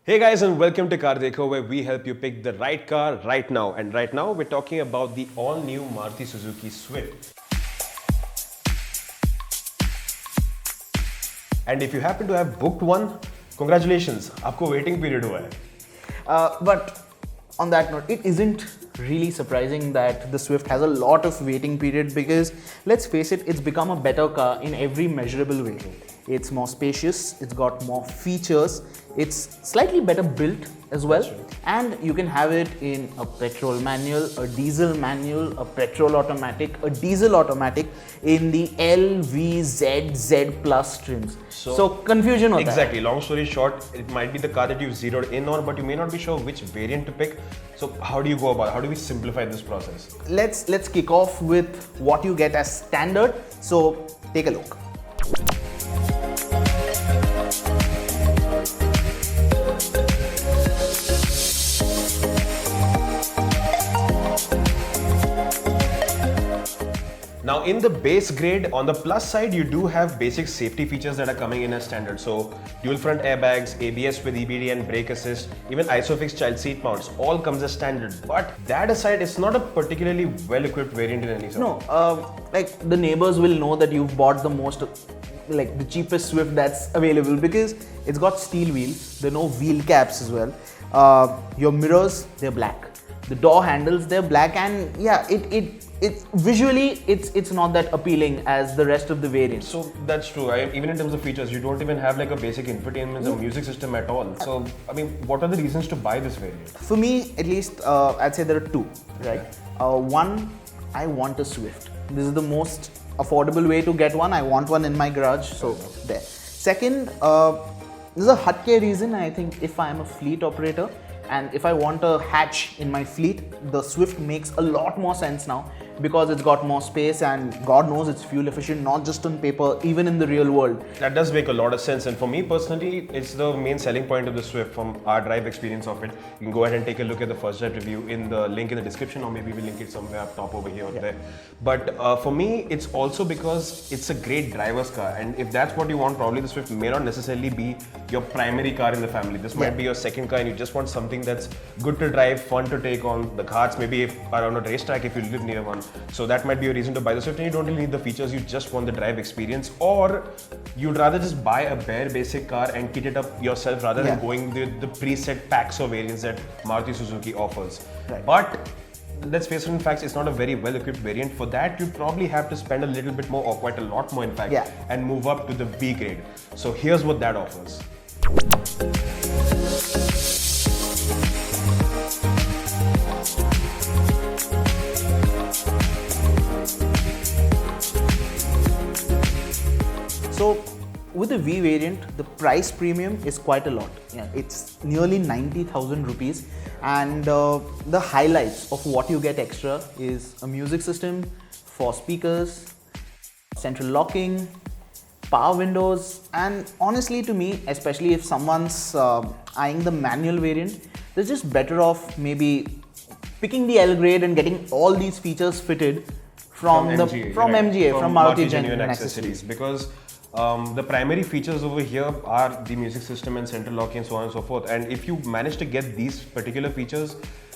Hey guys, and welcome to CarDekho, where we help you pick the right car right now. And right now we're talking about the all-new Maruti Suzuki Swift. And if you happen to have booked one, congratulations, आपको waiting period हुआ है. But on that note, it isn't really surprising that the Swift has a lot of waiting period because let's face it, it's become a better car in every measurable way. It's more spacious, it's got more features, it's slightly better built as well, and you can have it in a petrol manual, a diesel manual, a petrol automatic, a diesel automatic in the L, V, Z, Z plus trims. So confusion hota hai. Exactly. Long story short, it might be the car that you've zeroed in on, but you may not be sure which variant to pick. So how do you go about it? How do we simplify this process? Let's kick off with what you get as standard. So take a look. Now in the base grade, on the plus side, you do have basic safety features that are coming in as standard. So dual front airbags, ABS with EBD and brake assist, even ISOFIX child seat mounts, all comes as standard. But that aside, it's not a particularly well-equipped variant in any sort. No, like the neighbors will know that you've bought the most, like the cheapest Swift that's available because it's got steel wheels, there are no wheel caps as well. Your mirrors, they're black. The door handles, they're black, and yeah, it's visually it's not that appealing as the rest of the variants. So that's true. Even in terms of features, you don't even have like a basic infotainment or music system at all. So I mean, what are the reasons to buy this variant? For me, at least, I'd say there are two. Right. One, I want a Swift. This is the most affordable way to get one. I want one in my garage. So there. Second, there's a Hatke reason. I think if I'm a fleet operator, and if I want a hatch in my fleet, the Swift makes a lot more sense now because it's got more space and God knows it's fuel efficient, not just on paper, even in the real world. That does make a lot of sense, and for me personally, it's the main selling point of the Swift from our drive experience of it. You can go ahead and take a look at the first drive review in the link in the description, or maybe we'll link it somewhere up top over here or there. But for me, it's also because it's a great driver's car, and if that's what you want, probably the Swift may not necessarily be your primary car in the family. This might be your second car and you just want something that's good to drive, fun to take on the carts, maybe if around a racetrack if you live near one. So that might be a reason to buy the Swift, and you don't really need the features, you just want the drive experience, or you'd rather just buy a bare basic car and kit it up yourself rather than going with the preset packs or variants that Maruti Suzuki offers. But let's face it, in fact, it's not a very well-equipped variant. For that, you'd probably have to spend a little bit more, or quite a lot more in fact, and move up to the V grade. So here's what that offers. So with the V variant, the price premium is quite a lot. Yeah, it's nearly 90,000 rupees, and the highlights of what you get extra is a music system, 4 speakers, central locking, power windows, and honestly to me, especially if someone's eyeing the manual variant, they're just better off maybe picking the L grade and getting all these features fitted from Maruti Genuine Accessories. Because the primary features over here are the music system and central locking and so on and so forth. And if you manage to get these particular features,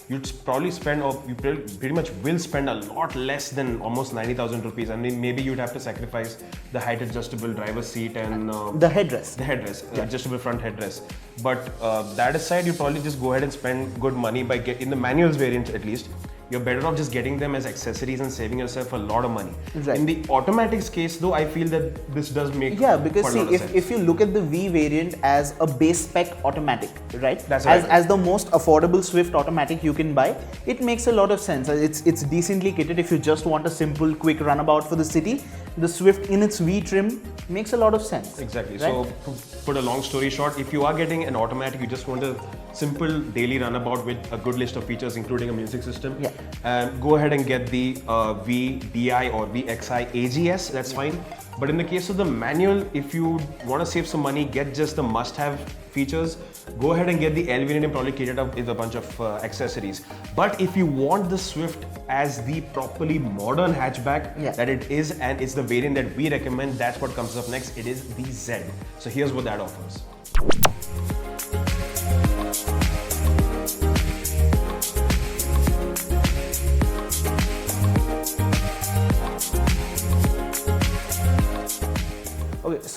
you'd probably spend, or you pretty much will spend a lot less than almost 90,000 rupees. I mean, maybe you'd have to sacrifice the height adjustable driver's seat and the headrest. Adjustable front headrest. But that aside, you probably just go ahead and spend good money by in the manuals variant at least. You're better off just getting them as accessories and saving yourself a lot of money. In the automatics case though, I feel that this does make because see, if you look at the V variant as a base spec automatic, right? That's right. As the most affordable Swift automatic you can buy, it makes a lot of sense. It's decently kitted. If you just want a simple quick runabout for the city, the Swift in its V trim makes a lot of sense. Exactly. Right? So to put a long story short, if you are getting an automatic, you just want a simple daily runabout with a good list of features including a music system, go ahead and get the Vdi or Vxi AGS, that's fine. But in the case of the manual, if you want to save some money, get just the must-have features, go ahead and get the L variant and probably kit it up with a bunch of accessories. But if you want the Swift as the properly modern hatchback that it is, and it's the variant that we recommend, that's what comes up next. It is the Z. So here's what that offers.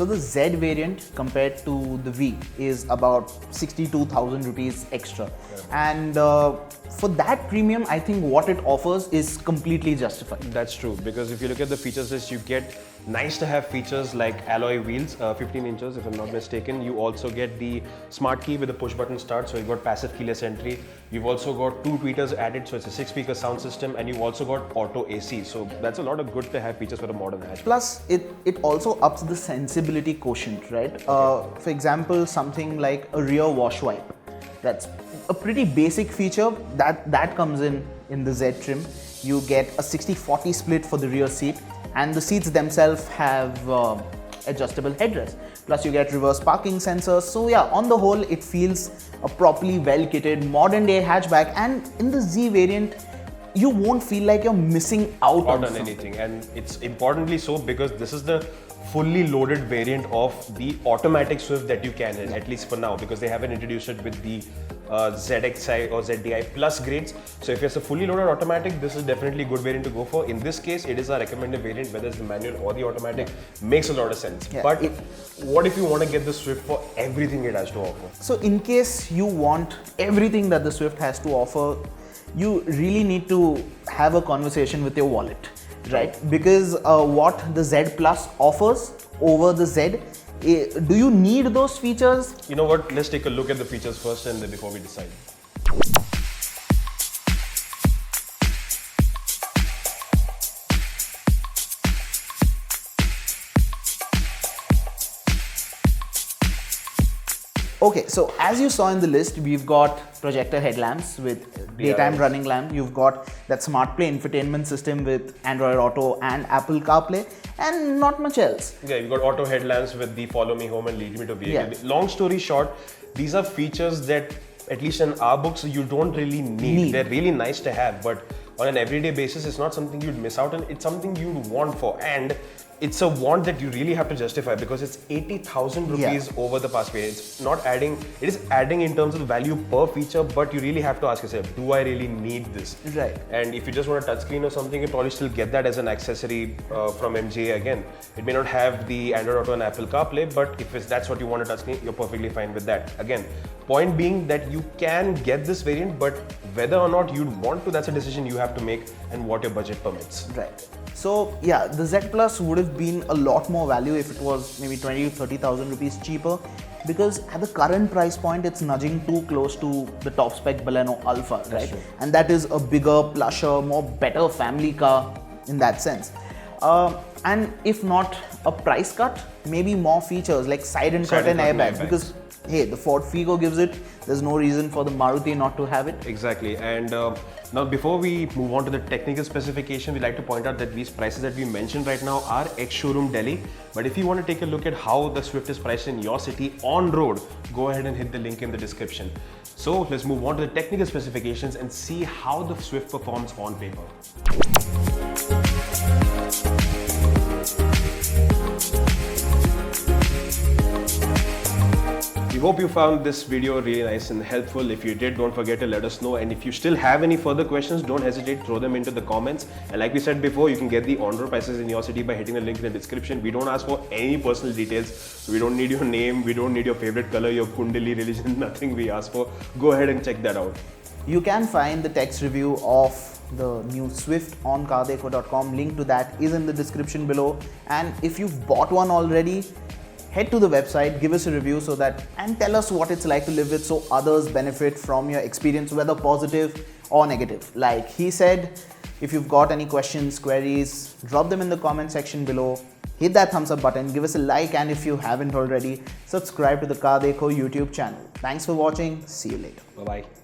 So the Z variant compared to the V is about 62,000 rupees extra. And for that premium, I think what it offers is completely justified. That's true, because if you look at the features list, you get nice to have features like alloy wheels, 15 inches if I'm not mistaken. You also get the smart key with a push button start, so you've got passive keyless entry. You've also got 2 tweeters added, so it's a 6-speaker sound system, and you've also got auto AC. So that's a lot of good to have features for a modern hatch. Plus, it also ups the sensibility quotient, right? For example, something like a rear wash wipe. That's a pretty basic feature that comes in the Z trim. You get a 60-40 split for the rear seat, and the seats themselves have adjustable headrests. Plus you get reverse parking sensors. So yeah, on the whole, it feels a properly well-kitted modern day hatchback, and in the Z variant, you won't feel like you're missing out on anything. And it's importantly so because this is the fully loaded variant of the automatic Swift that you can, at least for now, because they haven't introduced it with the Zxi or Zdi plus grades. So if it's a fully loaded automatic, this is definitely a good variant to go for. In this case, it is our recommended variant, whether it's the manual or the automatic. Makes a lot of sense. Yeah, but what if you want to get the Swift for everything it has to offer? So in case you want everything that the Swift has to offer, you really need to have a conversation with your wallet, right? Because what the Z Plus offers over the Z, do you need those features? You know what, let's take a look at the features first and then before we decide. Okay, so as you saw in the list, we've got projector headlamps with daytime running lamp. You've got that SmartPlay infotainment system with Android Auto and Apple CarPlay, and not much else. Yeah, you've got auto headlamps with the follow me home and lead me to vehicle. Yeah. Long story short, these are features that, at least in our books, you don't really need. They're really nice to have, but on an everyday basis, it's not something you'd miss out on. It's something you'd want for, and it's a want that you really have to justify because it's 80,000 rupees over the past period. It's not adding, it is adding in terms of value per feature, but you really have to ask yourself, do I really need this? Right. And if you just want a touchscreen or something, you probably still get that as an accessory from MGA again. It may not have the Android Auto and Apple CarPlay, but if that's what you want a touchscreen, you're perfectly fine with that. Again, point being that you can get this variant, but whether or not you'd want to, that's a decision you have to make and what your budget permits. Right. So yeah, the Z Plus would have been a lot more value if it was maybe 20 to 30,000 rupees cheaper, because at the current price point, it's nudging too close to the top spec Baleno Alpha, right? True. And that is a bigger, plusher, more better family car in that sense. And if not a price cut, maybe more features like side and curtain airbags, because hey, the Ford Figo gives it. There's no reason for the Maruti not to have it. Exactly. And now before we move on to the technical specification, we'd like to point out that these prices that we mentioned right now are ex-showroom Delhi. But if you want to take a look at how the Swift is priced in your city on road, go ahead and hit the link in the description. So let's move on to the technical specifications and see how the Swift performs on paper. We hope you found this video really nice and helpful. If you did, don't forget to let us know. And if you still have any further questions, don't hesitate, throw them into the comments. And like we said before, you can get the on-road prices in your city by hitting the link in the description. We don't ask for any personal details. So we don't need your name, we don't need your favorite color, your Kundali religion, nothing we ask for. Go ahead and check that out. You can find the text review of the new Swift on CarDekho.com. Link to that is in the description below. And if you've bought one already, head to the website, give us a review and tell us what it's like to live with, so others benefit from your experience, whether positive or negative. Like he said, if you've got any questions, queries, drop them in the comment section below. Hit that thumbs up button, give us a like, and if you haven't already, subscribe to the CarDekho YouTube channel. Thanks for watching. See you later. Bye-bye.